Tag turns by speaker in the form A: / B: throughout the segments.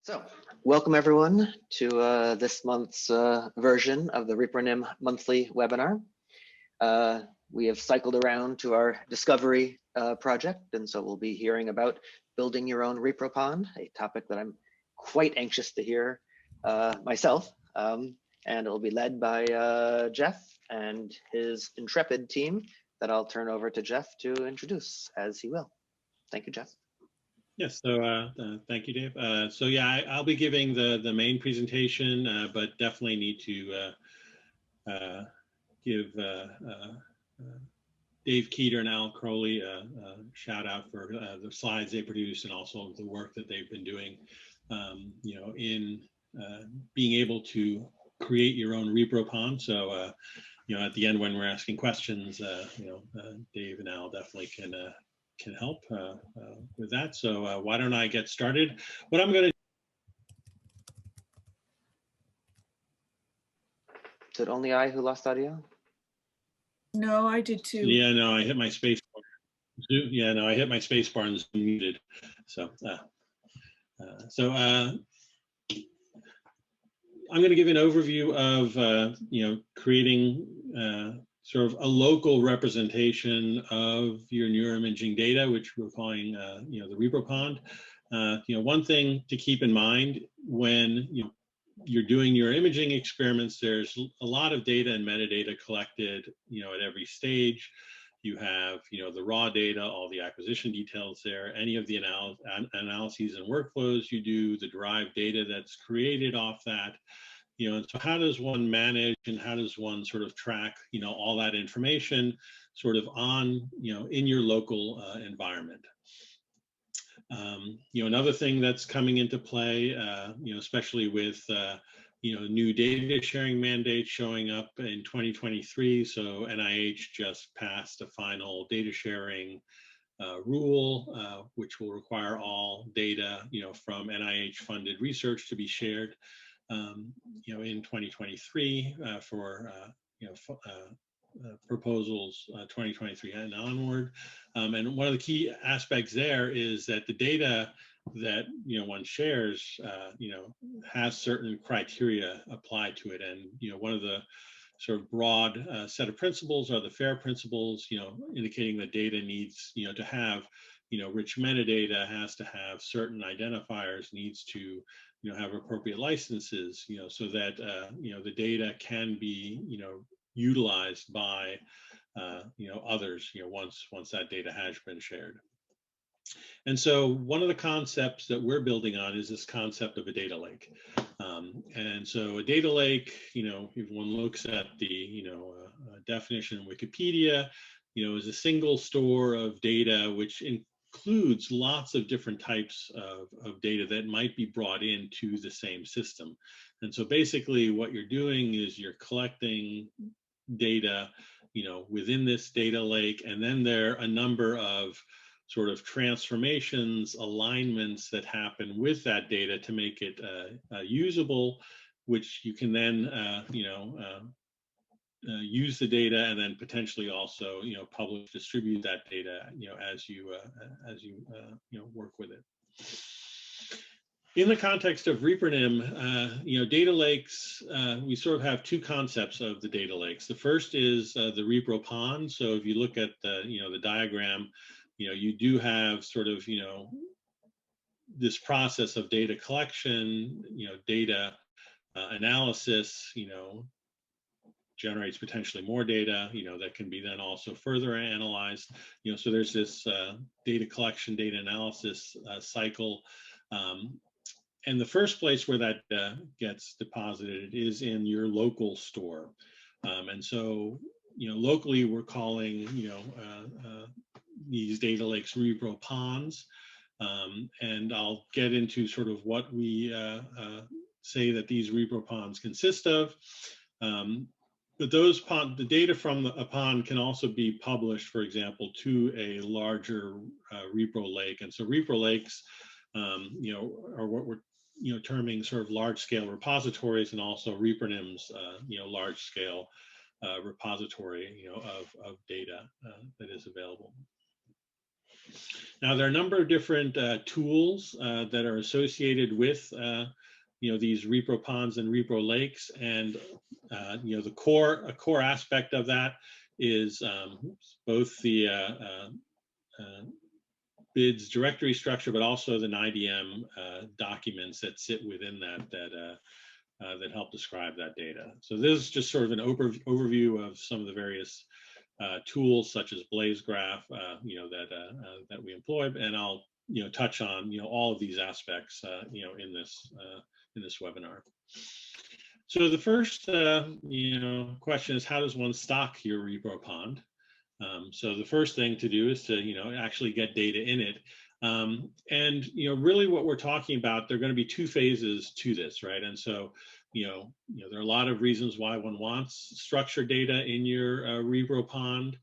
A: So, welcome everyone to this month's version of the ReproNim monthly webinar. We have cycled around to our discovery project, and so we'll be hearing about building your own ReproPond, a topic that I'm quite anxious to hear myself. And it will be led by Jeff and his intrepid team that I'll turn over to Jeff to introduce as he will. Thank you, Jeff.
B: Yes, so thank you, Dave. So yeah, I'll be giving the main presentation, but definitely need to give Dave Keator and Al Crowley a shout out for the slides they produced and also the work that they've been doing, in being able to create your own ReproPond. So, at the end when we're asking questions, Dave and Al definitely can help with that. So why don't I get started? What I'm going to
A: Is it only I who lost audio?
C: No, I did too.
B: Yeah, no, I hit my space bar. Yeah, no, I hit my space bar and Zoom muted. So, I'm going to give an overview of creating sort of a local representation of your neuroimaging data, which we're calling the ReproPond. One thing to keep in mind when you're doing your imaging experiments, there's a lot of data and metadata collected at every stage. You have the raw data, all the acquisition details there, any of the analyses and workflows you do, the derived data that's created off that. And so how does one manage and how does one sort of track, all that information sort of on, in your local environment? Another thing that's coming into play, especially with, new data sharing mandates showing up in 2023. So NIH just passed a final data sharing rule, which will require all data, from NIH funded research to be shared. In 2023 for proposals 2023 and onward. And one of the key aspects there is that the data that one shares has certain criteria applied to it. And one of the sort of broad set of principles are the FAIR principles, indicating that data needs to have rich metadata, has to have certain identifiers, needs to have appropriate licenses, so that the data can be utilized by others once that data has been shared. And so one of the concepts that we're building on is this concept of a data lake. And so a data lake, if one looks at the definition in Wikipedia, is a single store of data which includes lots of different types of data that might be brought into the same system. And so basically what you're doing is you're collecting data, within this data lake, and then there are a number of sort of transformations, alignments that happen with that data to make it usable, which you can then, use the data and then potentially also publish, distribute that data as you work with it. In the context of ReproNim, data lakes, we sort of have two concepts of the data lakes. The first is the ReproPond. So if you look at the diagram, you do have sort of this process of data collection, data analysis, generates potentially more data, that can be then also further analyzed. So there's this data collection, data analysis cycle. And the first place where that gets deposited is in your local store. And so, locally we're calling, these data lakes ReproPonds. And I'll get into sort of what we say that these ReproPonds consist of. But the data from a pond can also be published, for example, to a larger Repro lake. And so Repro lakes, are what we're terming sort of large-scale repositories, and also ReproNim's large-scale repository of data that is available. Now, there are a number of different tools that are associated with these ReproPonds and Repro lakes, and a core aspect of that is both the BIDS directory structure, but also the IDM documents that sit within that help describe that data. So this is just sort of an overview of some of the various tools such as Blaze Graph, that we employ, and I'll touch on all of these aspects in this webinar. So the first question is, how does one stock your ReproPond? So the first thing to do is to actually get data in it, and really what we're talking about, there are going to be two phases to this, right? And so there are a lot of reasons why one wants structured data in your ReproPond.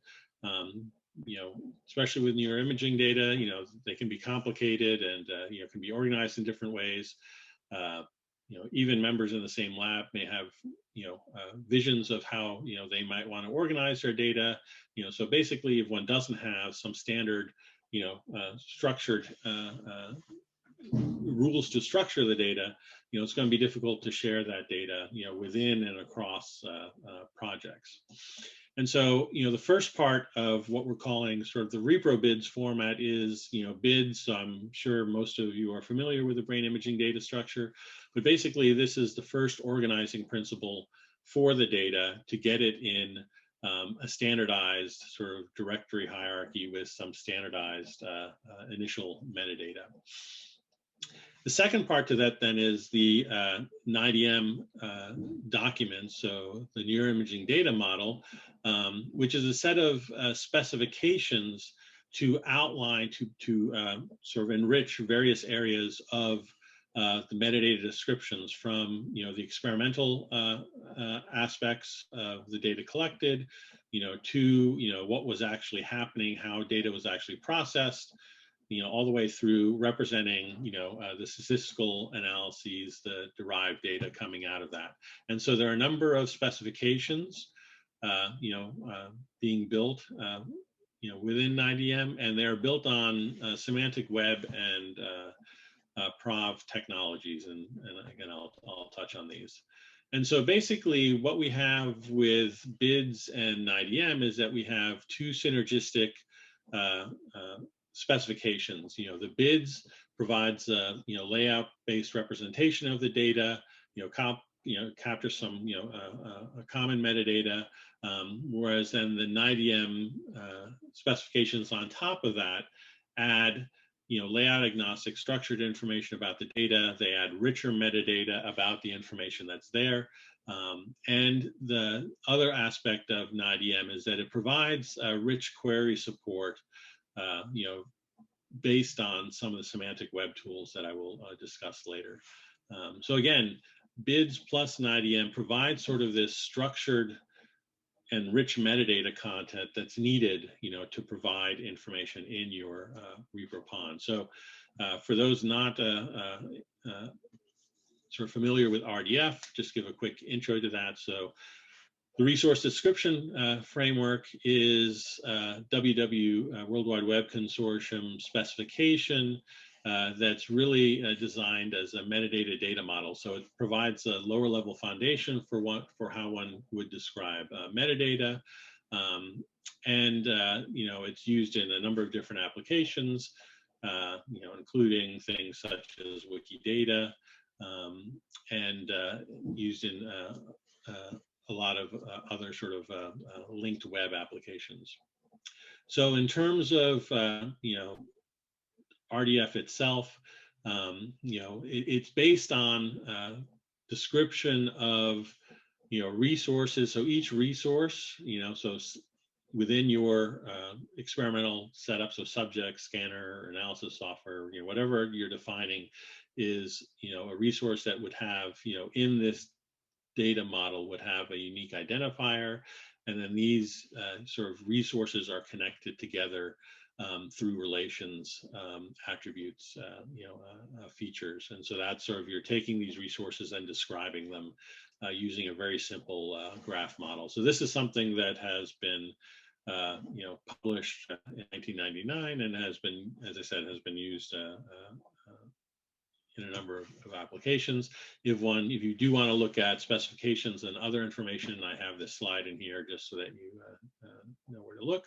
B: Especially with your imaging data, they can be complicated and can be organized in different ways. Even members in the same lab may have visions of how they might want to organize their data. So basically, if one doesn't have some standard structured rules to structure the data, it's going to be difficult to share that data within and across projects. And so the first part of what we're calling sort of the ReproBIDS format is BIDS. So I'm sure most of you are familiar with the brain imaging data structure, but basically this is the first organizing principle for the data to get it in a standardized sort of directory hierarchy with some standardized initial metadata. The second part to that then is the NIDM documents, so the neuroimaging data model, which is a set of specifications to outline, to sort of enrich various areas of the metadata descriptions from the experimental aspects of the data collected, to what was actually happening, how data was actually processed, all the way through representing, the statistical analyses, the derived data coming out of that. And so there are a number of specifications, being built, within IDM, and they're built on semantic web and PROV technologies. And again, I'll touch on these. And so basically what we have with BIDS and IDM is that we have two synergistic specifications. The BIDS provides a layout-based representation of the data, captures some a common metadata, whereas then the NIDM specifications on top of that add layout agnostic structured information about the data. They add richer metadata about the information that's there. And the other aspect of NIDM is that it provides rich query support, based on some of the semantic web tools that I will discuss later. So again, BIDS plus NIDM provides sort of this structured and rich metadata content that's needed, to provide information in your ReproPond. So for those not sort of familiar with RDF, just give a quick intro to that. So the resource description framework is World Wide Web Consortium specification that's really designed as a metadata data model. So it provides a lower level foundation for how one would describe metadata. It's used in a number of different applications, including things such as Wikidata, and used in a lot of other sort of linked web applications. So in terms of RDF itself, it's based on description of resources. So each resource, so within your experimental setup, so subject, scanner, analysis software, whatever you're defining, is a resource that would have in this data model would have a unique identifier, and then these sort of resources are connected together through relations, attributes, features. And so that's sort of, you're taking these resources and describing them using a very simple graph model. So this is something that has been published in 1999 and has been, as I said, has been used in a number of applications. If you do want to look at specifications and other information, I have this slide in here just so that you know where to look.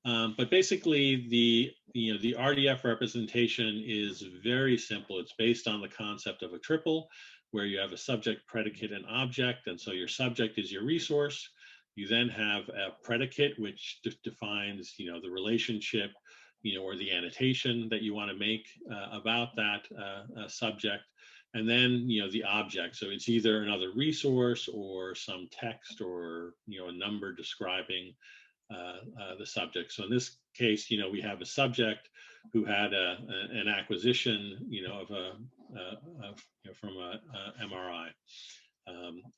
B: But basically, the RDF representation is very simple. It's based on the concept of a triple, where you have a subject, predicate, and object, and so your subject is your resource. You then have a predicate, which defines the relationship, or the annotation that you want to make about that subject, and then the object. So it's either another resource or some text or a number describing the subject. So in this case, we have a subject who had an acquisition, from a MRI.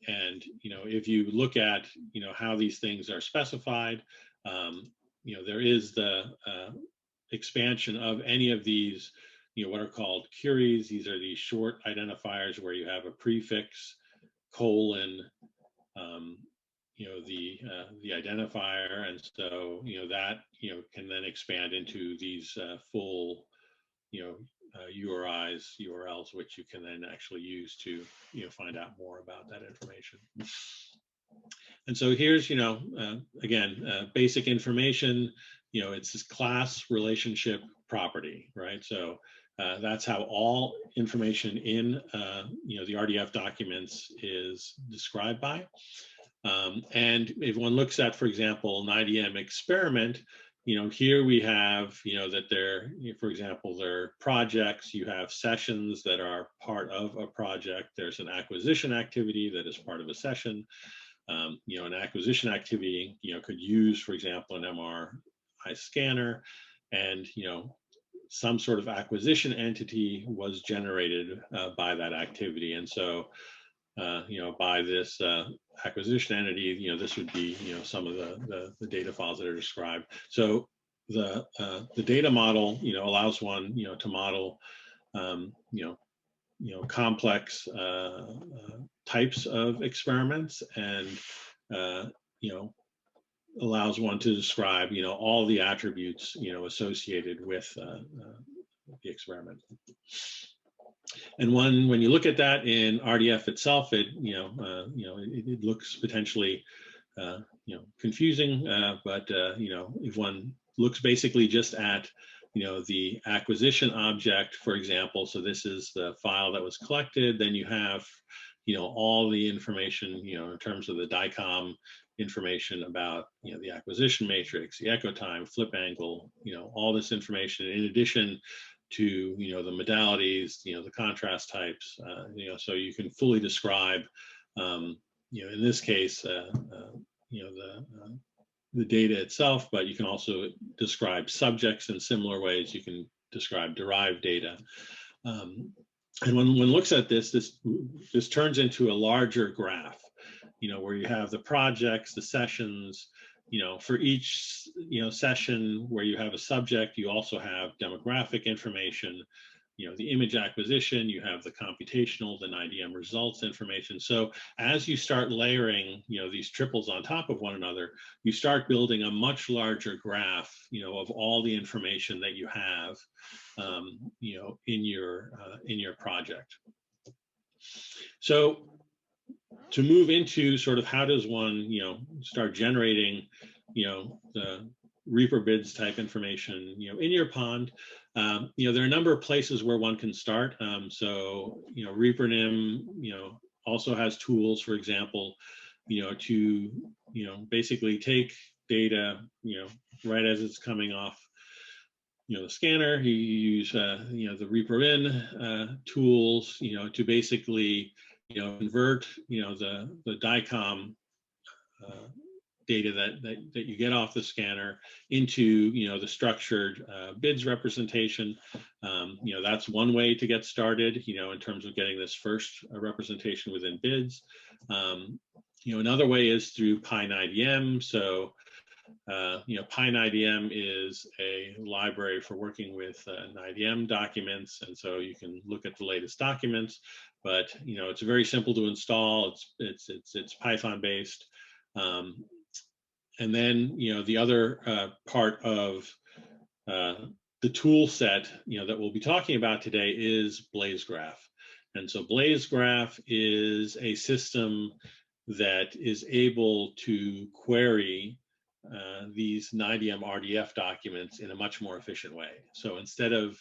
B: And if you look at how these things are specified, there is the expansion of any of these, what are called queries. These are these short identifiers where you have a prefix, colon, the identifier, and so that can then expand into these full URLs, which you can then actually use to find out more about that information. And so here's again basic information. It's this class relationship property, right? So that's how all information in the RDF documents is described by. And if one looks at, for example, an IDM experiment, here we have, that there, for example, there are projects, you have sessions that are part of a project. There's an acquisition activity that is part of a session. An acquisition activity, could use, for example, an MRI scanner, and, some sort of acquisition entity was generated by that activity. And so, by this acquisition entity, this would be, some of the data files that are described. So the data model, allows one, to model, complex types of experiments, and allows one to describe, all the attributes, associated with the experiment. And when you look at that in RDF itself, it it looks potentially confusing, but if one looks basically just at the acquisition object, for example, so this is the file that was collected, then you have all the information in terms of the DICOM information about the acquisition matrix, the echo time, flip angle, all this information in addition to the modalities, the contrast types, so you can fully describe in this case the data itself, but you can also describe subjects in similar ways. You can describe derived data, and when one looks at this turns into a larger graph, where you have the projects, the sessions. For each session where you have a subject, you also have demographic information, the image acquisition, you have the computational, then IDM results information. So as you start layering these triples on top of one another, you start building a much larger graph of all the information that you have in your project. So to move into sort of how does one, start generating, the ReproBids type information, in your pond, there are a number of places where one can start. So, ReproNim, also has tools, for example, to, basically take data, right as it's coming off, the scanner. You use, the ReproIn tools, to basically, convert, the DICOM data that you get off the scanner into, the structured bids representation. That's one way to get started, in terms of getting this first representation within bids. Another way is through PyNIDM. So, PyNIDM is a library for working with NIDM documents, and so you can look at the latest documents. But it's very simple to install. It's Python based, And then, the other part of the tool set, that we'll be talking about today is BlazeGraph. And so BlazeGraph is a system that is able to query these NIDM RDF documents in a much more efficient way. So instead of,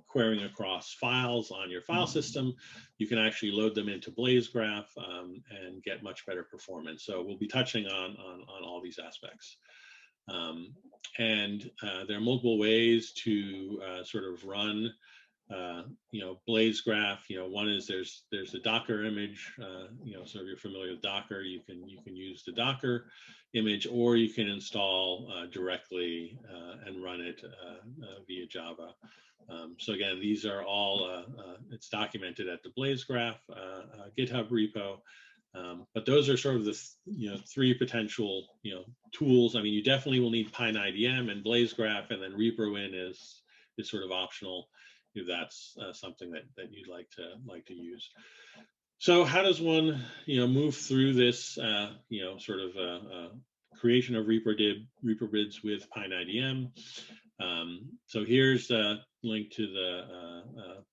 B: querying across files on your file system, you can actually load them into BlazeGraph and get much better performance. So we'll be touching on all these aspects. And there are multiple ways to sort of run BlazeGraph. One is there's the Docker image. So if you're familiar with Docker, you can use the Docker image, or you can install directly and run it via Java. So again, these are all it's documented at the BlazeGraph GitHub repo. But those are sort of the three potential tools. I mean, you definitely will need PyNIDM and BlazeGraph, and then ReproNim is sort of optional if that's something that you'd like to use. So how does one move through this sort of creation of ReproBids with PyNIDM? So here's a link to the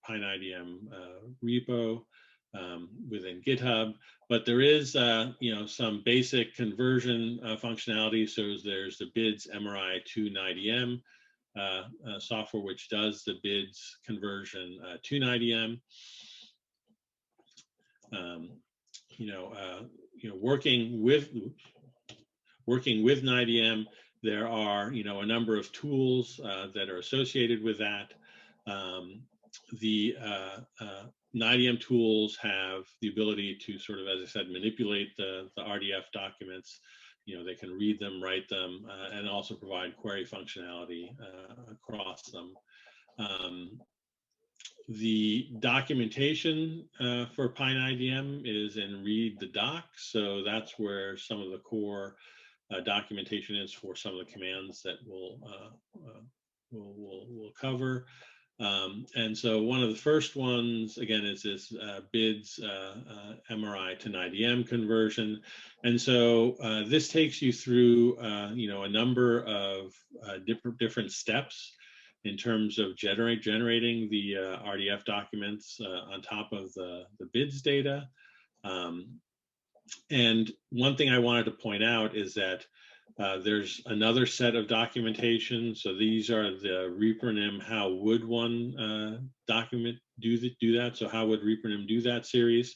B: PyNIDM repo within GitHub, but there is some basic conversion functionality. So there's the bids MRI to NIDM software, which does the bids conversion to NIDM. Working with NIDM, there are a number of tools that are associated with that. The NIDM tools have the ability to sort of, as I said, manipulate the RDF documents. They can read them, write them, and also provide query functionality across them. The documentation for PyNIDM is in read the doc. So that's where some of the core documentation is for some of the commands that we'll cover. And so one of the first ones, again, is this bids MRI to NIDM conversion. And so this takes you through, a number of different steps in terms of generating the RDF documents on top of the bids data. And one thing I wanted to point out is that there's another set of documentation. So these are the ReproNim how would one document do that. So how would ReproNim do that series?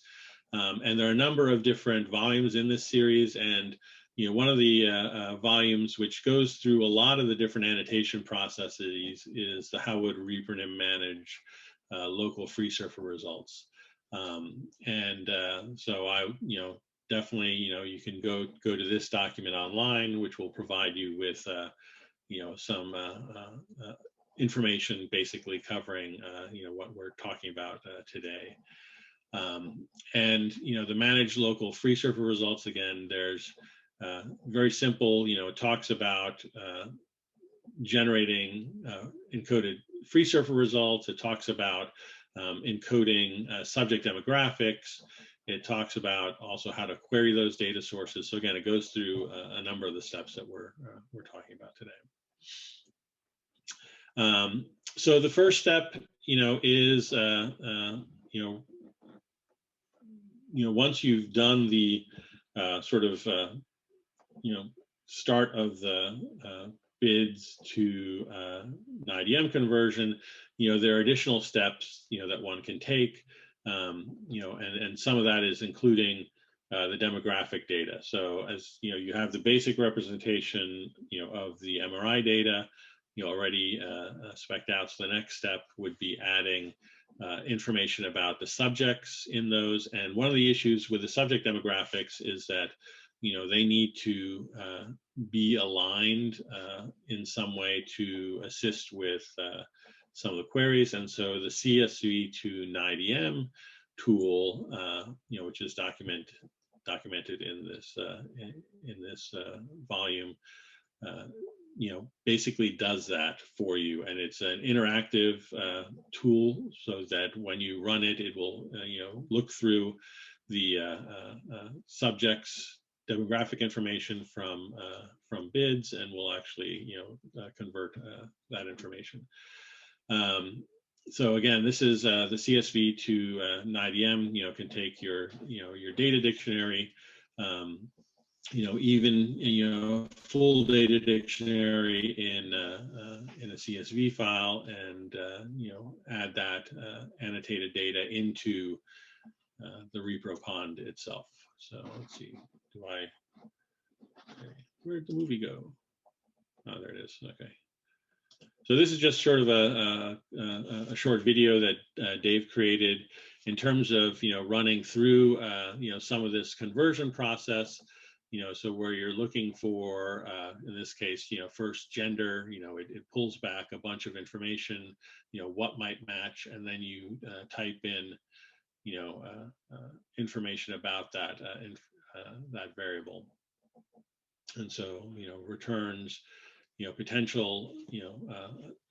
B: And there are a number of different volumes in this series. And one of the volumes which goes through a lot of the different annotation processes is the how would ReproNim manage local free surfer results. So I, definitely, you can go to this document online, which will provide you with, some information basically covering, what we're talking about today. And, the managed local free surfer results, again, there's very simple, it talks about generating encoded free surfer results. It talks about encoding subject demographics. It talks about also how to query those data sources. So again, it goes through a number of the steps that we're talking about today. So the first step, is once you've done the sort of start of the bids to NIDM conversion, there are additional steps that one can take. And some of that is including the demographic data. So as you have the basic representation, of the MRI data, already spec'd out. So the next step would be adding information about the subjects in those. And one of the issues with the subject demographics is that they need to be aligned in some way to assist with some of the queries. And so the CSV to NIDM tool, which is documented in this volume, basically does that for you. And it's an interactive tool, so that when you run it, it will look through the subjects demographic information from bids, and we'll actually, convert that information. So again, this is the CSV to an IDM. Can take your data dictionary, even full data dictionary in a CSV file, and add that annotated data into the ReproPond itself. So let's see, where'd the movie go? Oh, there it is. Okay. So this is just sort of a short video that Dave created in terms of running through some of this conversion process. So where you're looking for, in this case, first gender, it pulls back a bunch of information, what might match, and then you type in, information about that that variable, and so returns potential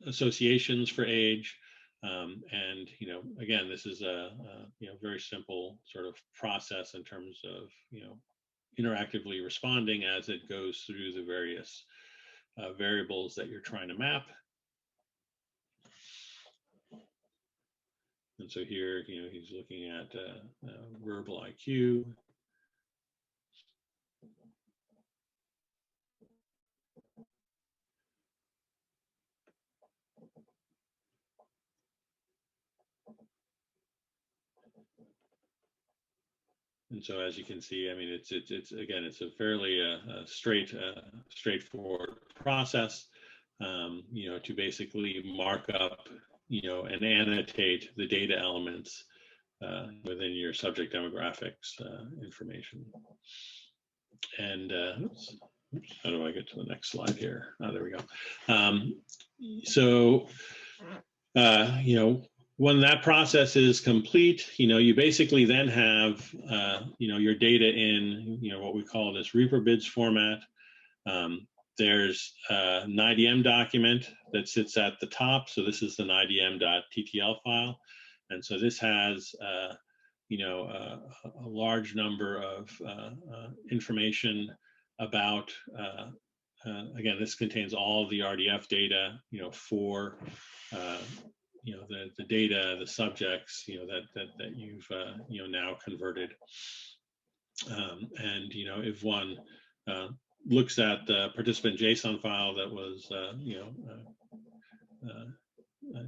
B: associations for age, and again, this is a very simple sort of process in terms of interactively responding as it goes through the various variables that you're trying to map. And so here, he's looking at verbal IQ. And so, as you can see, I mean, it's again, it's a fairly straightforward process, to basically mark up, and annotate the data elements within your subject demographics information. And oops, how do I get to the next slide here? Oh, there we go. So, when that process is complete, you basically then have, your data in, what we call this ReproBids format. There's an IDM document that sits at the top. So this is an IDM.ttl file. And so this has, a large number of information about, again, this contains all of the RDF data, for, the data, the subjects, that you've, now converted. And, if one looks at the participant JSON file that was,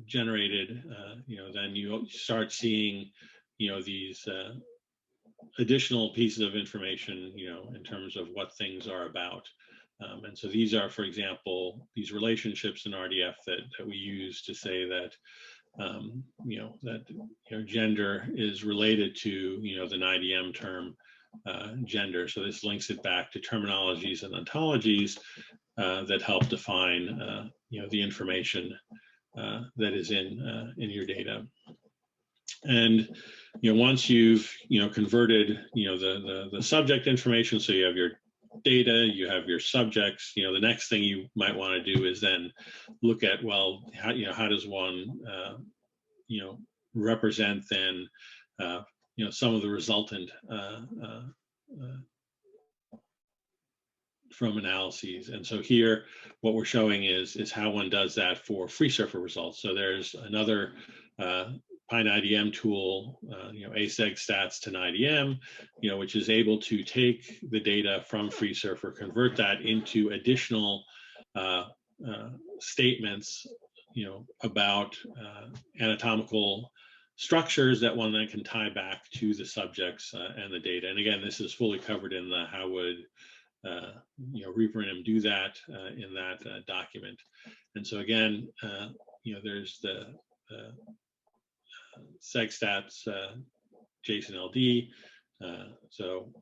B: generated, then you start seeing, these additional pieces of information, in terms of what things are about. And so these are, for example, these relationships in RDF that we use to say that, gender is related to, the IDM term gender. So this links it back to terminologies and ontologies that help define, the information that is in your data. And once you've converted the subject information, so you have your data, you have your subjects, the next thing you might want to do is then look at, well, how does one represent then some of the resultant from analyses. And so here what we're showing is how one does that for free surfer results. So there's another Pine IDM tool, aseg stats to IDM, which is able to take the data from free surfer, convert that into additional statements, about anatomical structures that one then can tie back to the subjects and the data. And again, this is fully covered in the how would ReproNim do that in that document. And so again, there's the segstats JSON LD. So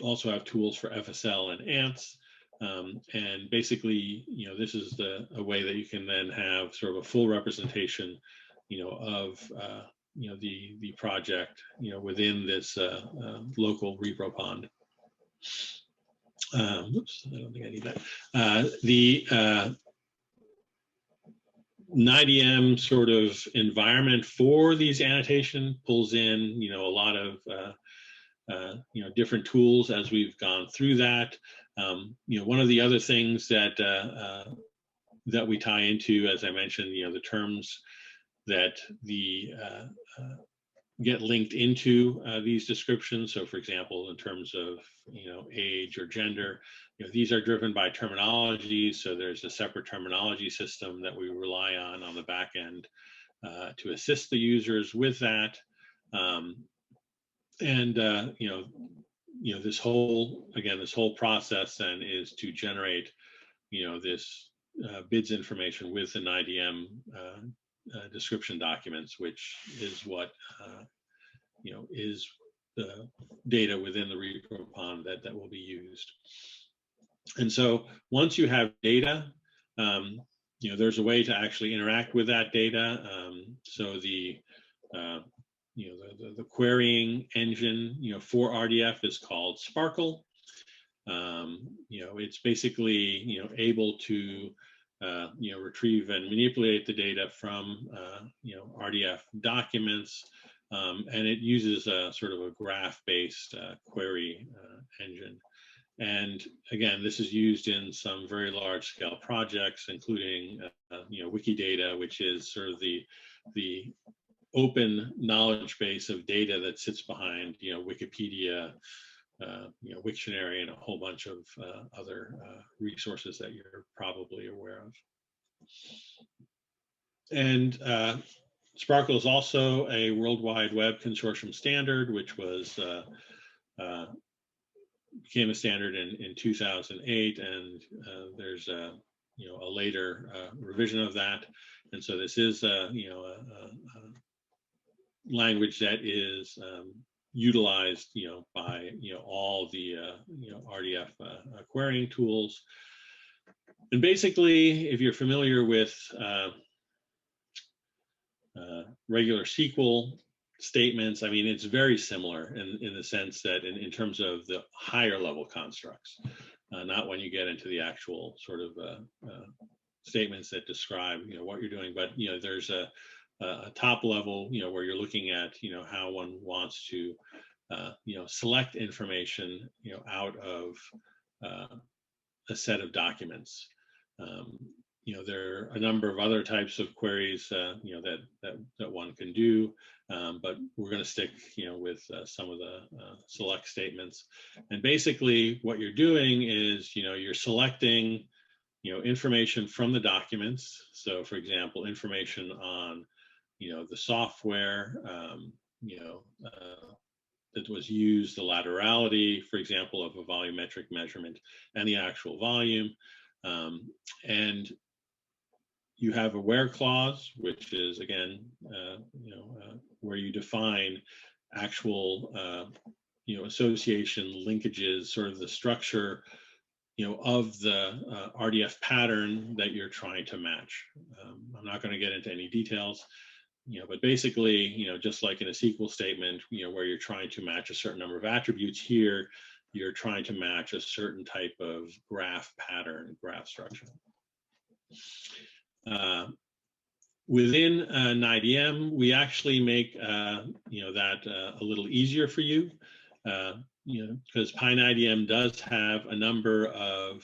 B: also have tools for FSL and ANTs. And basically, this is a way that you can then have sort of a full representation, of the project, within this local ReproPond. Oops, I don't think I need that. The IDM sort of environment for these annotation pulls in, a lot of different tools as we've gone through that. One of the other things that that we tie into, as I mentioned, the terms that get linked into these descriptions. So, for example, in terms of age or gender, these are driven by terminology. So there's a separate terminology system that we rely on the back end to assist the users with that. This whole process then is to generate this bids information with an IDM description documents, which is what is the data within the ReproPond that will be used. And so once you have data, there's a way to actually interact with that data. So the querying engine for RDF is called Sparkle. It's basically able to retrieve and manipulate the data from RDF documents, and it uses a sort of a graph-based query engine. And again, this is used in some very large-scale projects, including Wikidata, which is sort of the open knowledge base of data that sits behind Wikipedia, Wiktionary, and a whole bunch of other resources that you're probably aware of. And Sparkle is also a World Wide Web Consortium standard, which was became a standard in 2008, and there's a later revision of that. And so this is a language that is utilized by all the RDF querying tools. And basically, if you're familiar with regular SQL statements, I mean, it's very similar in the sense that in terms of the higher level constructs, not when you get into the actual sort of statements that describe what you're doing, but there's a top level where you're looking at how one wants to select information out of a set of documents. There are a number of other types of queries that one can do, but we're going to stick with some of the select statements. And basically what you're doing is you're selecting information from the documents. So for example, information on the software that was used, the laterality, for example, of a volumetric measurement, and the actual volume. And you have a where clause, which is again, where you define actual, association linkages, sort of the structure, of the RDF pattern that you're trying to match. I'm not going to get into any details, but basically, just like in a SQL statement, where you're trying to match a certain number of attributes, here you're trying to match a certain type of graph pattern, graph structure. Within an IDM, we actually make that a little easier for you, because PineIDM does have a number of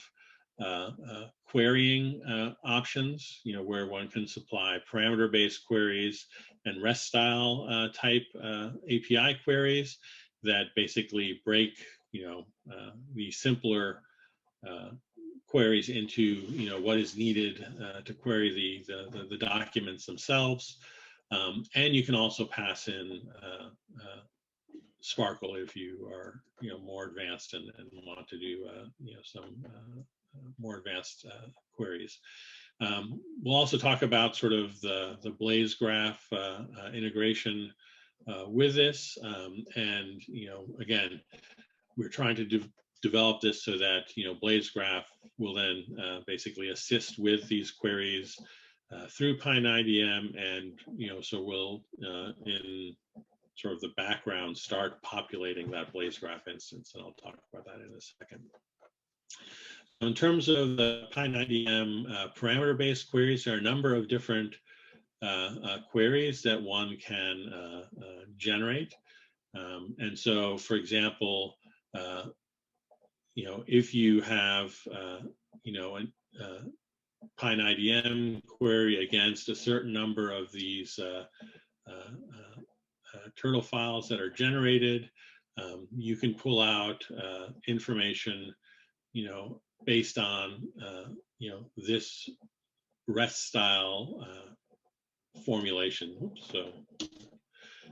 B: querying options, where one can supply parameter-based queries and REST style type API queries that basically break the simpler queries into what is needed to query the documents themselves, and you can also pass in Sparkle if you are more advanced and want to do some more advanced queries. We'll also talk about sort of the Blaze Graph integration with this, and again, we're trying to develop this so that Blaze Graph will then basically assist with these queries through PineIDM, and so we'll in sort of the background start populating that Blaze Graph instance, and I'll talk about that in a second. In terms of the PineIDM parameter-based queries, there are a number of different queries that one can generate. And so, for example, if you have, a PyNIDM query against a certain number of these turtle files that are generated, you can pull out information, based on, this REST style formulation.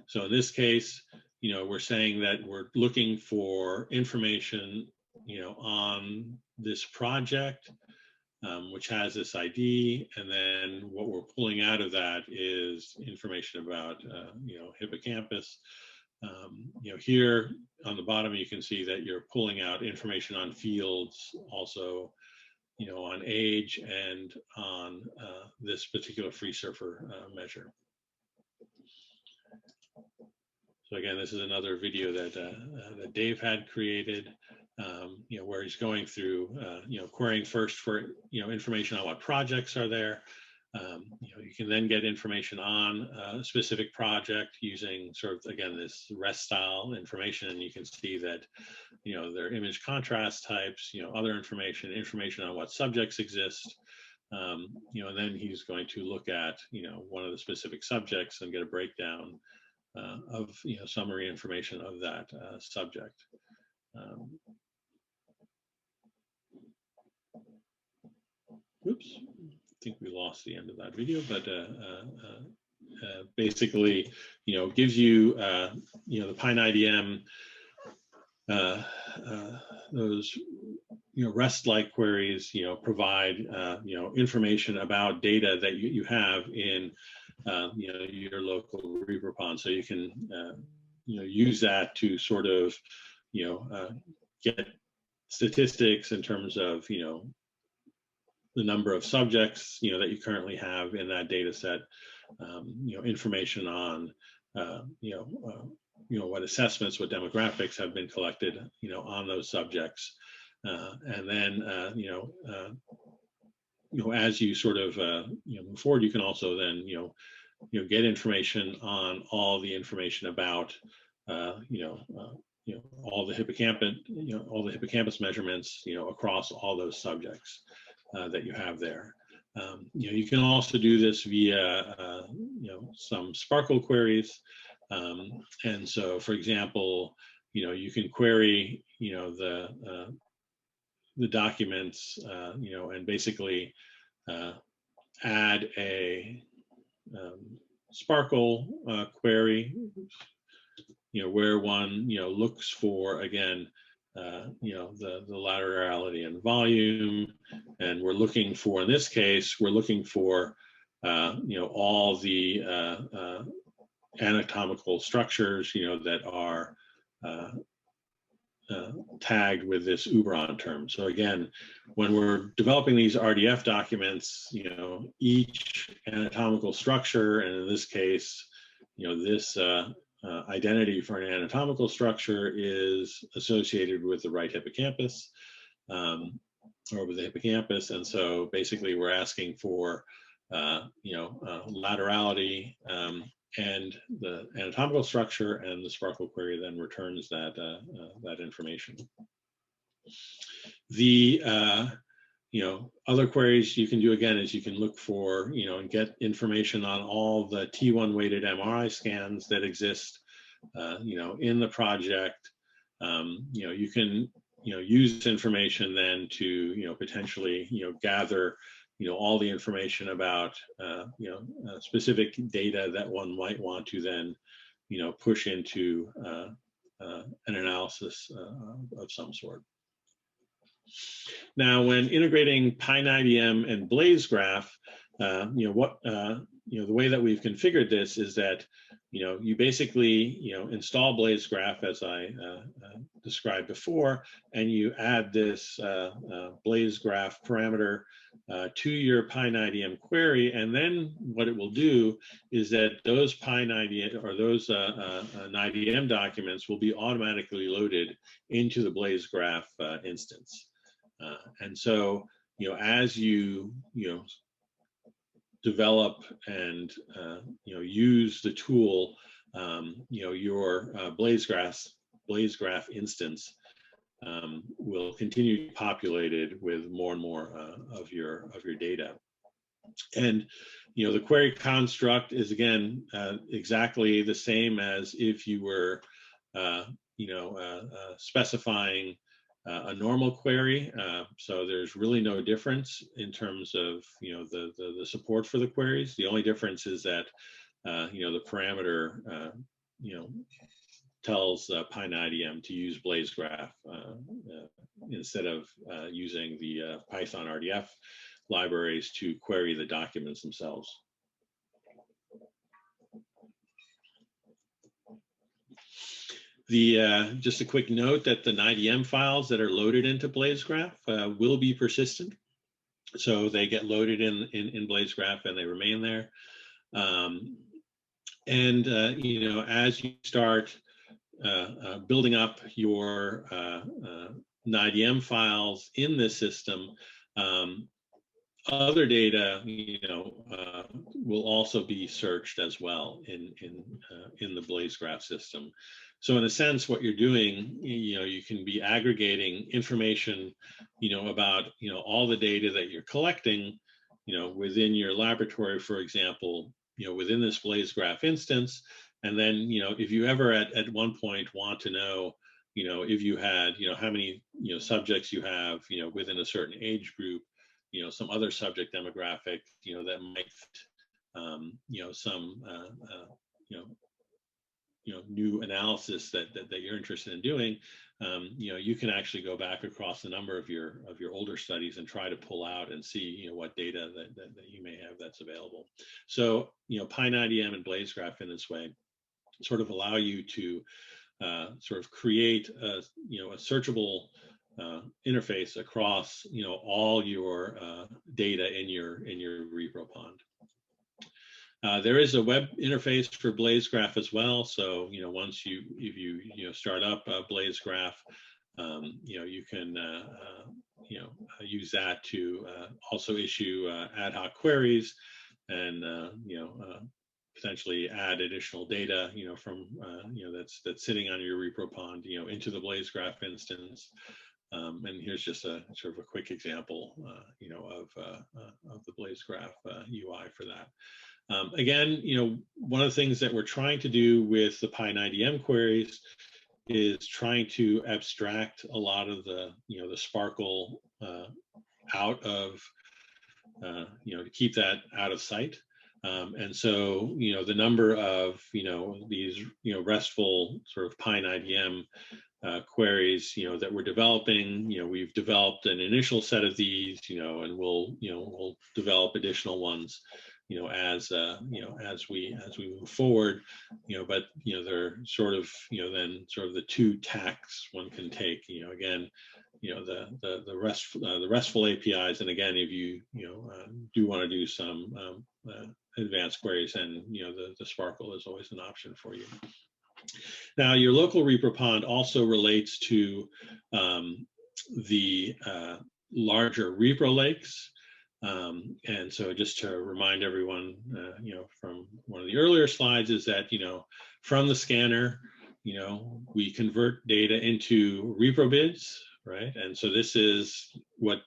B: So in this case, we're saying that we're looking for information, on this project, which has this ID, and then what we're pulling out of that is information about, hippocampus. Here on the bottom, you can see that you're pulling out information on fields, also, on age and on this particular free surfer measure. So again, this is another video that that Dave had created, where he's going through, querying first for, information on what projects are there. You can then get information on a specific project using sort of, again, this REST style information, and you can see that, there are image contrast types, other information on what subjects exist. And then he's going to look at, one of the specific subjects and get a breakdown of, summary information of that subject. Oops, I think we lost the end of that video, but basically, gives you, the PyNIDM, those, REST-like queries, provide, information about data that you have in, your local ReproPond. So you can, use that to sort of, get statistics in terms of, the number of subjects, that you currently have in that data set, information on, what assessments, what demographics have been collected, on those subjects. And then, as you sort of, move forward, you can also then, get information on all the information about, all the hippocampus measurements, across all those subjects that you have there. You can also do this via, some Sparkle queries. And so, for example, you can query, the documents, and basically add a Sparkle query, where one, looks for, again, the laterality and volume, and we're looking for, in this case, we're looking for, all the anatomical structures, that are tagged with this Uberon term. So again, when we're developing these RDF documents, each anatomical structure, and in this case, this identity for an anatomical structure is associated with the right hippocampus, or with the hippocampus. And so basically we're asking for, laterality, and the anatomical structure, and the Sparkle query then returns that, that information. The, other queries you can do, again, is you can look for, and get information on all the T1 weighted MRI scans that exist, in the project. You can, use this information then to, potentially, gather, all the information about, specific data that one might want to then, push into an analysis of some sort. Now, when integrating PyNIDM and Blaze Graph, the way that we've configured this is that, you basically, install Blaze Graph as I described before, and you add this Blaze Graph parameter to your PyNIDM query, and then what it will do is that those PyNIDM or those NIDM documents will be automatically loaded into the Blaze Graph instance. And so, as you develop and use the tool, your Blaze Graph instance will continue to be populated with more and more of your data. And the query construct is again exactly the same as if you were specifying a normal query. So there's really no difference in terms of the support for the queries. The only difference is that the parameter tells PyNIDM to use Blaze Graph instead of using the Python RDF libraries to query the documents themselves. Just a quick note that the NIDM files that are loaded into Blaze Graph will be persistent. So they get loaded in Blaze Graph and they remain there. As you start building up your NIDM files in this system, other data, will also be searched as well in the Blaze Graph system. So in a sense, what you're doing, you can be aggregating information, about all the data that you're collecting, within your laboratory, for example, within this Blaze Graph instance. And then, if you ever at one point want to know, if you had, how many, subjects you have, within a certain age group, some other subject demographic, that might, some, new analysis that you're interested in doing, you can actually go back across a number of your older studies and try to pull out and see, what data that you may have that's available. So, PyNIDM and Blaze Graph in this way sort of allow you to sort of create a searchable interface across all your data in your ReproPond. There is a web interface for Blaze Graph as well. So once if you start up Blaze Graph, you can use that to also issue ad hoc queries and potentially add additional data from that's sitting on your ReproPond into the Blaze Graph instance. And here's just a sort of a quick example of the Blaze Graph UI for that. Again, one of the things that we're trying to do with the PyNIDM queries is trying to abstract a lot of the the Sparkle out of to keep that out of sight. And so the number of these RESTful sort of PyNIDM queries that we're developing, we've developed an initial set of these, and we'll develop additional ones as we move forward, but they're sort of then sort of the two tacks one can take, again, the RESTful APIs, and again, if you do want to do some advanced queries, and the Sparkle is always an option for you. Now, your local ReproPond also relates to the larger Repro lakes. And so just to remind everyone, from one of the earlier slides is that, from the scanner, we convert data into ReproBids, right? And so this is what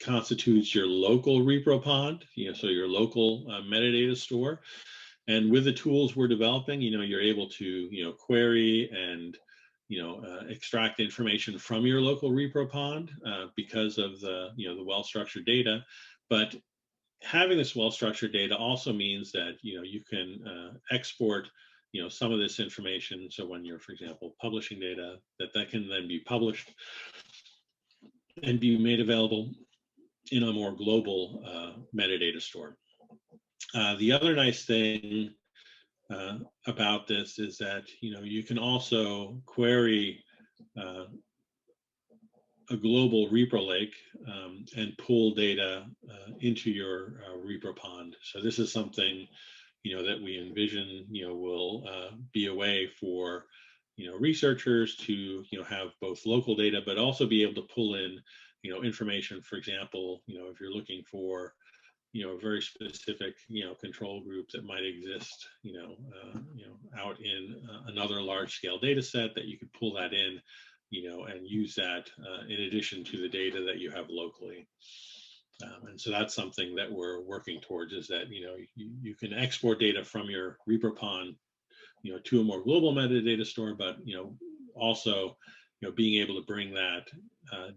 B: constitutes your local ReproPond, so your local metadata store. And with the tools we're developing, you're able to, query and, extract information from your local ReproPond because of the, the well-structured data. But having this well-structured data also means that, you can export, some of this information. So when you're, for example, publishing data, that can then be published and be made available in a more global metadata store. The other nice thing about this is that you can also query a global Repro lake and pull data into your ReproPond. So this is something that we envision will be a way for researchers to have both local data, but also be able to pull in information. For example, if you're looking for a very specific control group that might exist out in another large scale data set, that you could pull that in, and use that in addition to the data that you have locally. And so that's something that we're working towards, is that, you can export data from your ReproPond, to a more global metadata store, but, also, being able to bring that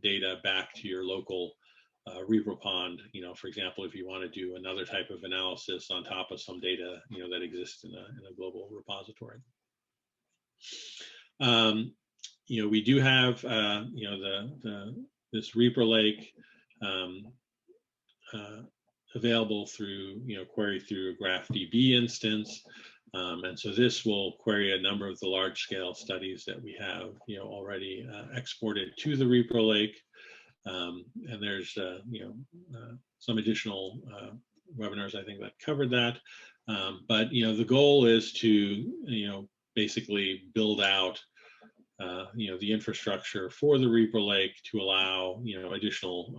B: data back to your local ReproPond, for example, if you want to do another type of analysis on top of some data, that exists in a global repository. We do have, this Repro Lake available through, query through a GraphDB instance. And so this will query a number of the large scale studies that we have, already exported to the Repro Lake. And there's, some additional webinars, I think, that covered that. But, the goal is to, basically build out, the infrastructure for the Repro Lake to allow, additional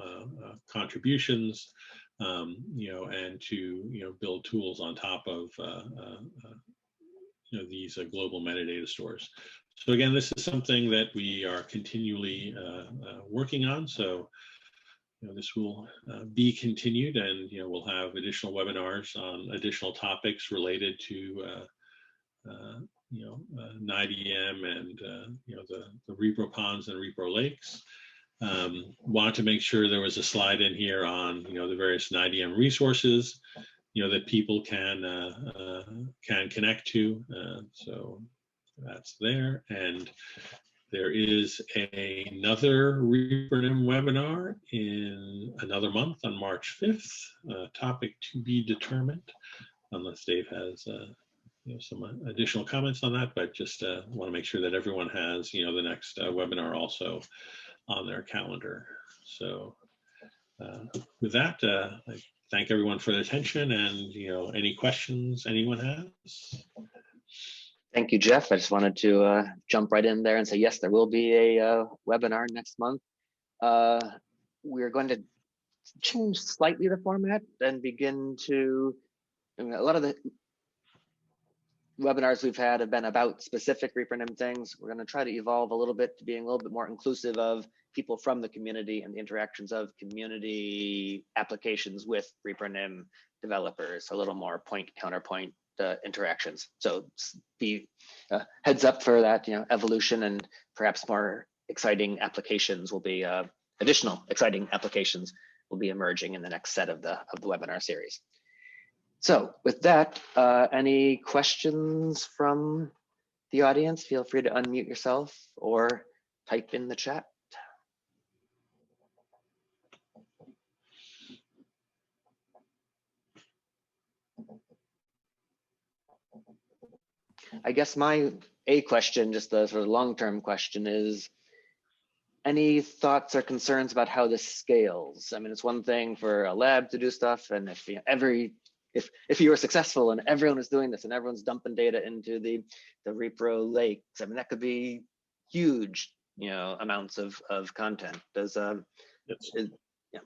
B: contributions, and to, build tools on top of, these global metadata stores. So again, this is something that we are continually working on. So, this will be continued, and we'll have additional webinars on additional topics related to NIDM and the ReproPonds and Repro Lakes. Wanted to make sure there was a slide in here on the various NIDM resources that people can connect to. So that's there, and there is another ReproNim webinar in another month on March 5th, topic to be determined, unless Dave has some additional comments on that, but just want to make sure that everyone has the next webinar also on their calendar. So with that, I thank everyone for their attention, and any questions anyone has.
A: Thank you, Jeff. I just wanted to jump right in there and say, yes, there will be a webinar next month. We're going to change slightly the format and begin to, a lot of the webinars we've had have been about specific ReproNim things. We're going to try to evolve a little bit to being a little bit more inclusive of people from the community and the interactions of community applications with ReproNim developers, a little more point counterpoint interactions. So be heads up for that, evolution, and perhaps more exciting applications will be additional exciting applications will be emerging in the next set of the webinar series. So with that, any questions from the audience? Feel free to unmute yourself or type in the chat. I guess my question, just the sort of long-term question, is any thoughts or concerns about how this scales? I mean, it's one thing for a lab to do stuff, and if you were successful and everyone was doing this and everyone's dumping data into the Repro Lakes, I mean, that could be huge, amounts of content. Does yeah.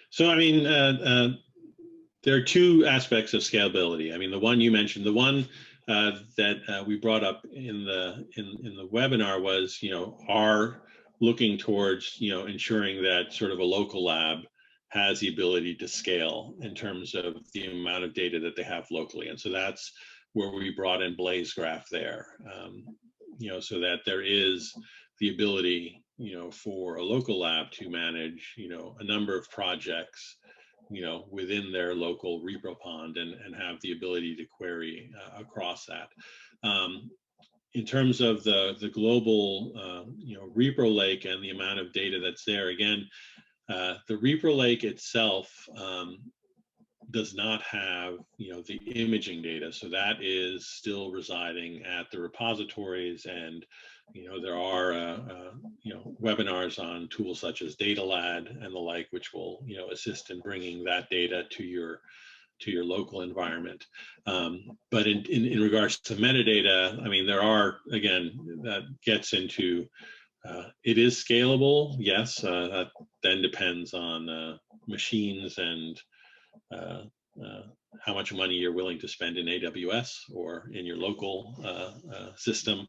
A: So
B: I mean, there are two aspects of scalability. I mean, the one you mentioned, the one that we brought up in the webinar was, are looking towards, ensuring that sort of a local lab has the ability to scale in terms of the amount of data that they have locally. And so that's where we brought in Blaze Graph there, so that there is the ability, for a local lab to manage, a number of projects, within their local ReproPond and have the ability to query across that. In terms of the global, Repro Lake and the amount of data that's there, again, the Repro Lake itself does not have, the imaging data. So that is still residing at the repositories, and, there are, webinars on tools such as DataLad and the like, which will, assist in bringing that data to your local environment. But in regards to metadata, I mean, there are, again, that gets into, it is scalable, yes. That then depends on machines and how much money you're willing to spend in AWS or in your local system.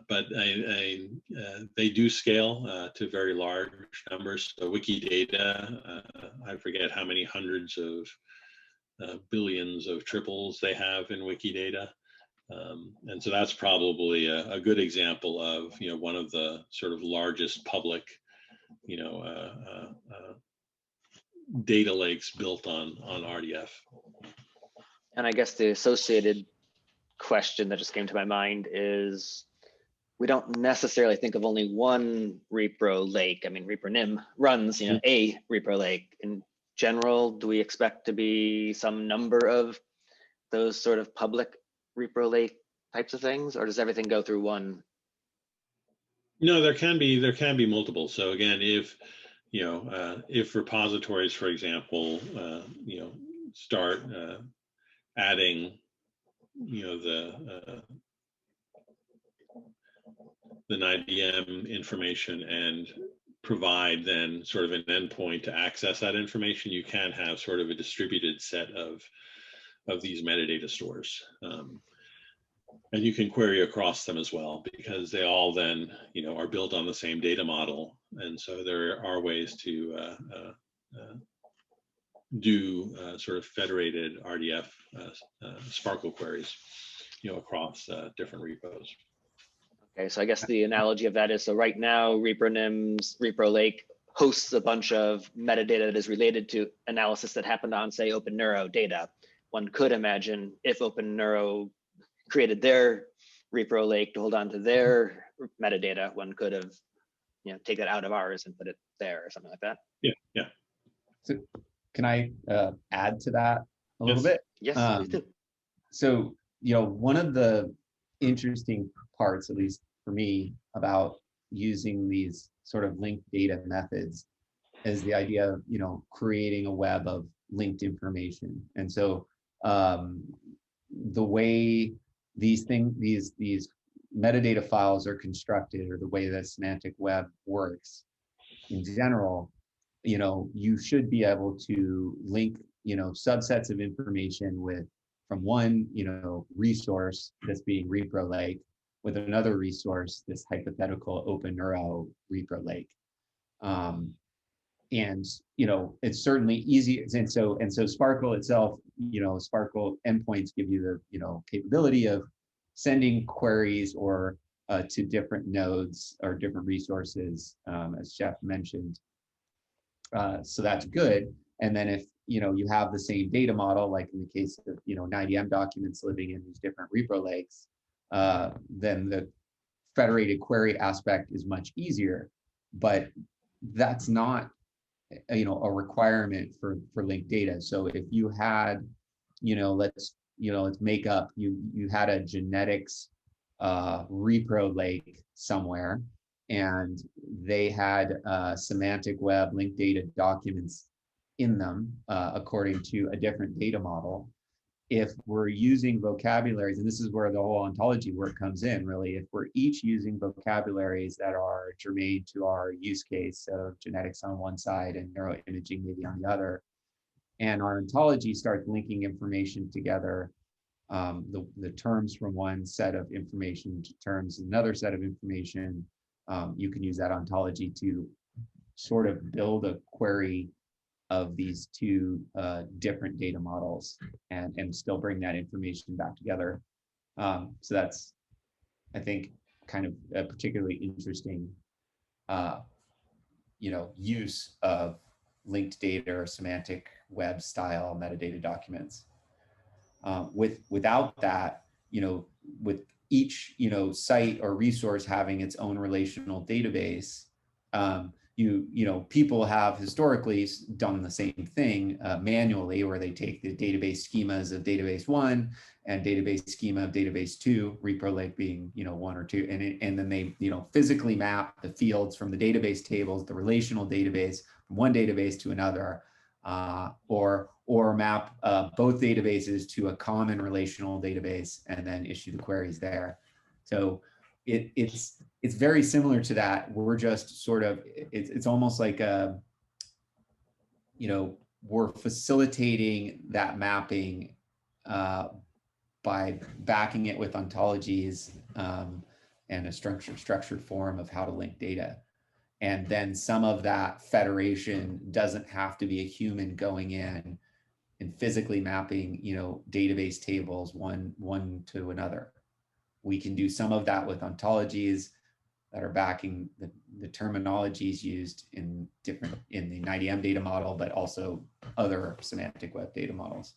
B: But they do scale to very large numbers. So Wikidata, I forget how many hundreds of billions of triples they have in Wikidata. And so that's probably a good example of, one of the sort of largest public, data lakes built on RDF.
A: And I guess the associated question that just came to my mind is, we don't necessarily think of only one repro lake. I mean, ReproNim runs, a repro lake. In general, do we expect to be some number of those sort of public repro lake types of things, or does everything go through one?
B: No, there can be multiple. So again, if repositories, for example, start adding, the IBM information and provide then sort of an endpoint to access that information, you can have sort of a distributed set of these metadata stores. And you can query across them as well, because they all then, are built on the same data model. And so there are ways to do sort of federated RDF Sparkle queries, across different repos.
A: Okay, so I guess the analogy of that is, so right now, ReproNim's Repro Lake hosts a bunch of metadata that is related to analysis that happened on, say, OpenNeuro data. One could imagine if OpenNeuro created their Repro Lake to hold on to their metadata, one could have, take that out of ours and put it there or something like that.
B: Yeah.
D: So can I add to that a little bit?
A: Yes, please do.
D: So, one of the interesting parts, at least for me, about using these sort of linked data methods is the idea of, creating a web of linked information. And so the way these metadata files are constructed, or the way that semantic web works in general, you should be able to link, subsets of information from one, resource, that's being Repro Lake, with another resource, this hypothetical OpenNeuro Repro Lake. And it's certainly easy. And so Sparkle itself, Sparkle endpoints give you the capability of sending queries or to different nodes or different resources, as Jeff mentioned. So that's good. And then if you have the same data model, like in the case of an IBM documents living in these different Repro lakes, then the federated query aspect is much easier. But that's not a requirement for linked data. So if you had, let's make up, you had a genetics Repro Lake somewhere, and they had semantic web linked data documents in them according to a different data model. If we're using vocabularies, and this is where the whole ontology work comes in, really, if we're each using vocabularies that are germane to our use case of genetics on one side and neuroimaging maybe on the other, and our ontology starts linking information together, the terms from one set of information to terms in another set of information, you can use that ontology to sort of build a query of these two different data models and still bring that information back together. So that's, I think, kind of a particularly interesting use of linked data or semantic web style metadata documents. Without that, with each site or resource having its own relational database, people have historically done the same thing manually, where they take the database schemas of database 1 and database schema of database 2, Repro Lake being 1 or 2, and then they physically map the fields from the database tables, the relational database, from one database to another, or map both databases to a common relational database and then issue the queries there. So it's very similar to that. We're just sort of, it's almost like we're facilitating that mapping by backing it with ontologies and a structured form of how to link data. And then some of that federation doesn't have to be a human going in and physically mapping, database tables one to another. We can do some of that with ontologies that are backing the terminologies used in the IDM data model, but also other semantic web data models.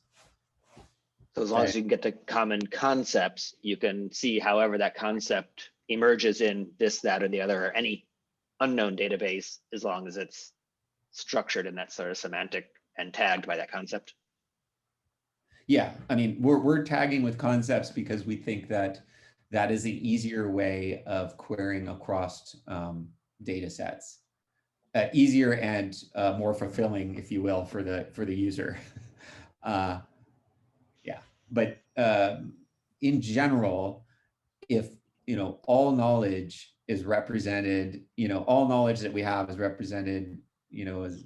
A: So as long as you can get to common concepts, you can see however that concept emerges in this, that, or the other, or any unknown database, as long as it's structured in that sort of semantic and tagged by that concept.
D: Yeah, I mean, we're tagging with concepts because we think that is an easier way of querying across data sets. Easier and more fulfilling, if you will, for the user. Yeah, but in general, if all knowledge is represented, all knowledge that we have is represented, as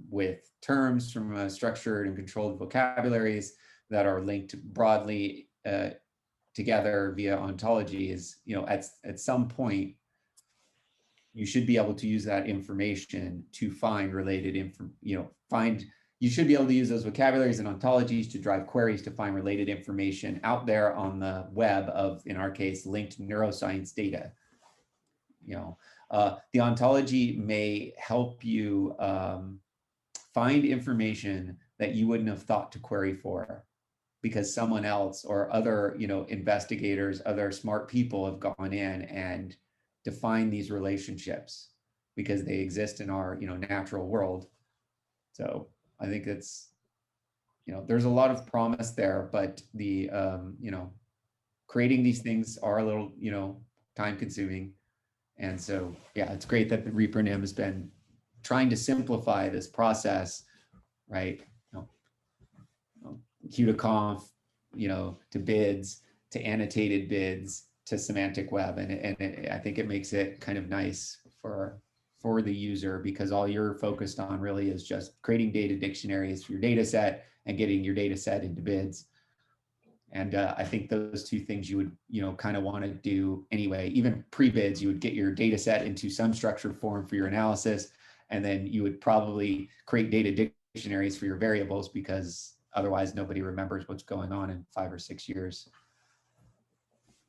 D: with terms from structured and controlled vocabularies that are linked broadly together via ontologies. At some point, you should be able to use that information to find related you should be able to use those vocabularies and ontologies to drive queries to find related information out there on the web of, in our case, linked neuroscience data. The ontology may help you find information that you wouldn't have thought to query for, because someone else or other, investigators, other smart people have gone in and defined these relationships because they exist in our, natural world. So I think it's, there's a lot of promise there, but the, creating these things are a little, time consuming. And so, yeah, it's great that the ReproNim has been trying to simplify this process, right? Q to conf, to bids, to annotated bids, to semantic web. And I think it makes it kind of nice for the user, because all you're focused on really is just creating data dictionaries for your data set and getting your data set into bids. And I think those two things you would, kind of want to do anyway. Even pre-bids, you would get your data set into some structured form for your analysis, and then you would probably create data dictionaries for your variables, because otherwise nobody remembers what's going on in 5 or 6 years.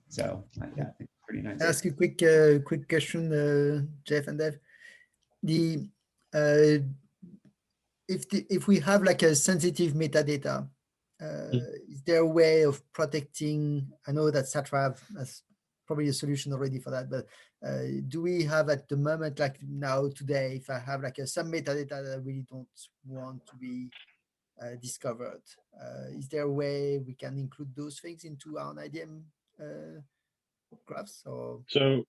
D: So yeah, I think it's pretty nice.
E: Ask a quick question, Jeff and Dev. If we have like a sensitive metadata, is there a way of protecting? I know that Satrav has probably a solution already for that, but do we have at the moment, like now today, if I have like some metadata that I really don't want to be discovered, is there a way we can include those things into our IDM graphs? Or
B: so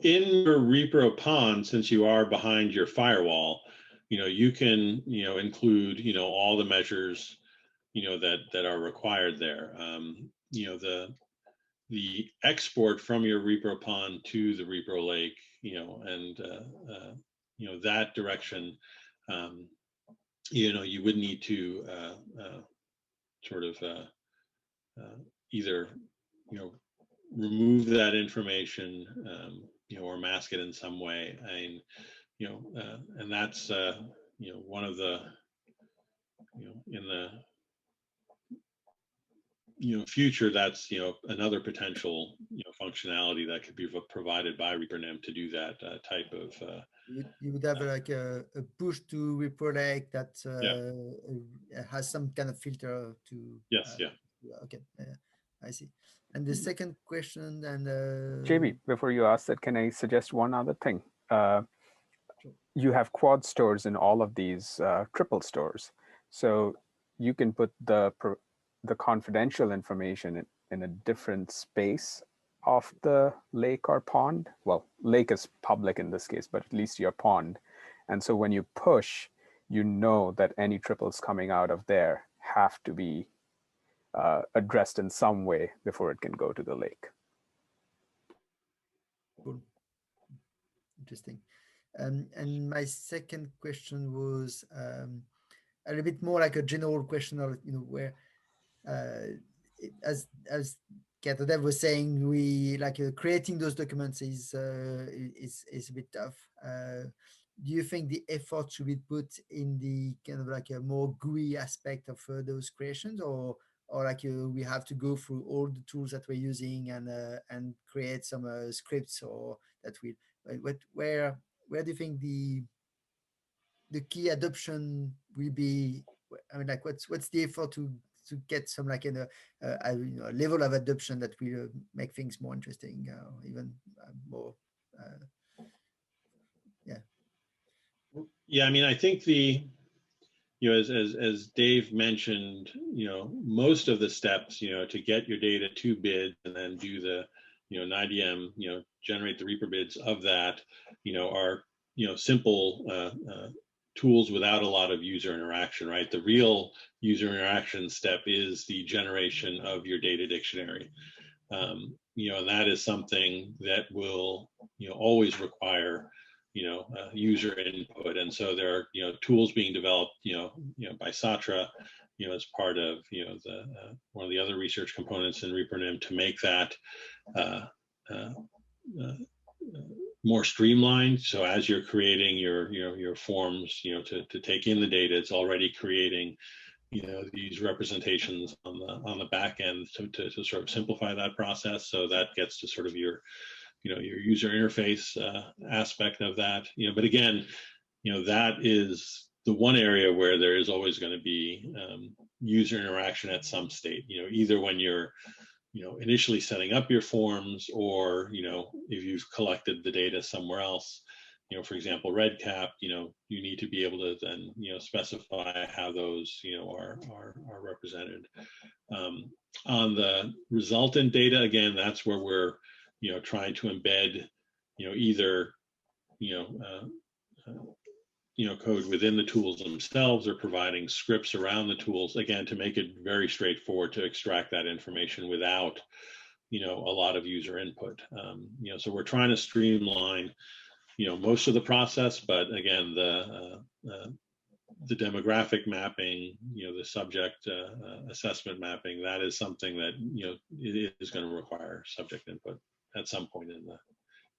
B: in your ReproPond, since you are behind your firewall, you can include all the measures that are required there. The export from your ReproPond to the Repro Lake, and that direction, you would need to sort of either remove that information, or mask it in some way. And that's one of the in the future, that's another potential functionality that could be provided by ReproNim to do that type of.
E: You would have like a push to Repro Lake that has some kind of filter to.
B: Yes. Yeah.
E: Okay. I see. And the second question, and
F: JB, before you ask that, can I suggest one other thing? You have Quadstores in all of these triple stores, so you can put the confidential information in a different space of the lake or pond. Well, lake is public in this case, but at least your pond. And so when you push, that any triples coming out of there have to be addressed in some way before it can go to the lake.
E: Cool. Interesting. And my second question was, a little bit more like a general question of, where, as Keator was saying, we like creating those documents is a bit tough. Do you think the effort should be put in the kind of like a more GUI aspect of those creations, or like we have to go through all the tools that we're using and create some scripts, or that we where do you think the key adoption will be? I mean, like what's the effort to get some like a level of adoption that will make things more interesting, even more
B: Yeah, I mean, I think as Dave mentioned, most of the steps, to get your data to bid and then do the, an IDM, generate the Repro bids of that, are, simple tools without a lot of user interaction, right? The real user interaction step is the generation of your data dictionary. And that is something that will, always require, user input. And so there are, tools being developed, by Satra, as part of, the one of the other research components in ReproNim to make that more streamlined. So as you're creating your forms, to take in the data, it's already creating, these representations on the back end to sort of simplify that process. So that gets to sort of your user interface aspect of that. But again, that is the one area where there is always going to be user interaction at some state. Either when you're initially setting up your forms, or if you've collected the data somewhere else. For example, REDCap, you need to be able to then, specify how those, are represented. On the resultant data, again, that's where we're, trying to embed, either, code within the tools themselves, or providing scripts around the tools, again, to make it very straightforward to extract that information without, a lot of user input. So we're trying to streamline, most of the process, but again, the demographic mapping, the subject assessment mapping, that is something that, it is going to require subject input at some point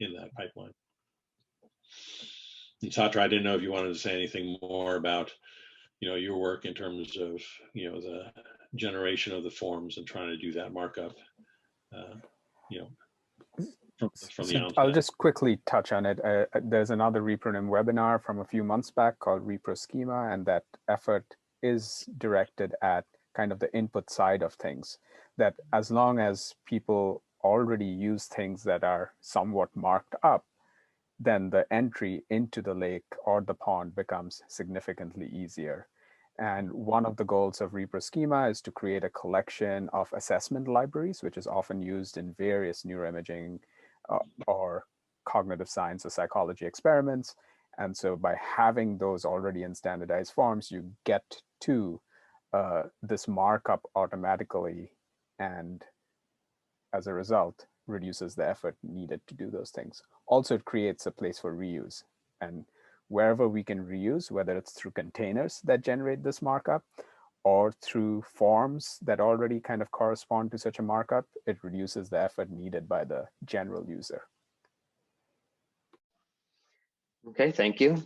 B: in that pipeline. And Satra, I didn't know if you wanted to say anything more about, your work in terms of, the generation of the forms and trying to do that markup, from the onset.
F: I'll just quickly touch on it. There's another ReproNim webinar from a few months back called Repro Schema, and that effort is directed at kind of the input side of things, that as long as people already use things that are somewhat marked up, then the entry into the lake or the pond becomes significantly easier. And one of the goals of Repro Schema is to create a collection of assessment libraries, which is often used in various neuroimaging or cognitive science or psychology experiments. And so by having those already in standardized forms, you get to this markup automatically, and as a result, reduces the effort needed to do those things. Also, it creates a place for reuse. And wherever we can reuse, whether it's through containers that generate this markup or through forms that already kind of correspond to such a markup, it reduces the effort needed by the general user.
A: Okay, thank you.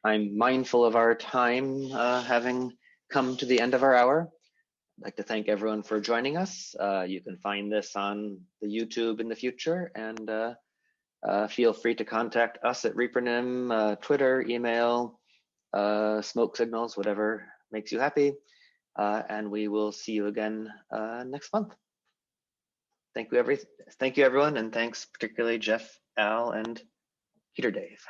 A: I'm mindful of our time having come to the end of our hour. I'd like to thank everyone for joining us. You can find this on the YouTube in the future, and feel free to contact us at ReproNim, Twitter, email, smoke signals, whatever makes you happy. And we will see you again next month. Thank you, everyone, and thanks particularly Jeff, Al, and Peter Dave.